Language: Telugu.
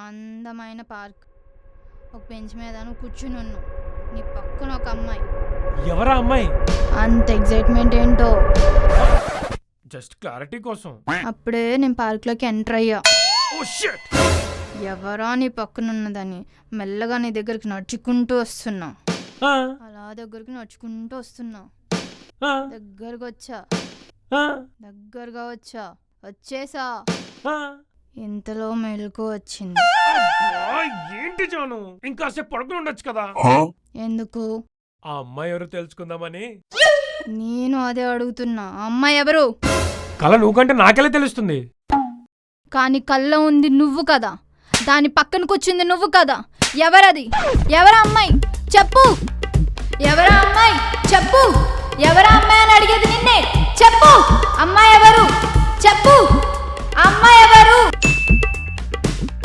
అందమైన పార్క్. ఒక బెంచ్ మీద నువ్వు కూర్చుని ఉన్నావు, నీ పక్కన ఒక అమ్మాయి. ఎవరా అమ్మాయి? అంత ఎగ్జైట్మెంట్ ఏంటో. జస్ట్ క్లారిటీ కోసం. అప్పుడే నేను పార్క్లోకి ఎంటర్ అయ్యా. Oh shit! ఎవరా నీ పక్కన ఉన్నదని మెల్లగా నీ దగ్గరికి నడుచుకుంటూ వస్తున్నా. అలా దగ్గరికి నడుచుకుంటూ వస్తున్నా. దగ్గరగా వచ్చేసా. ఇంతలో మెలకు వచ్చింది. ఏంటి జాను, ఇంకాసేపు పడుకుని ఉండొచ్చు కదా. ఎందుకు? ఆ అమ్మాయి ఎవరు తెలుసుకుందామని. నేను అదే అడుగుతున్నా. అమ్మాయి ఎవరు? కళ నువ్వుకంటే నాకెలా తెలుస్తుంది? కానీ కళ్ళ ఉంది నువ్వు కదా, దాని పక్కన కూర్చుంది నువ్వు కదా. ఎవరది? ఎవరా అమ్మాయి? చెప్పు. ఎవరా అమ్మాయి? చెప్పు. ఎవరా అమ్మాయి అని అడిగేది నిన్నే. చెప్పు. అమ్మాయి ఎవరు? చెప్పు. అమ్మాయి ఎవరు?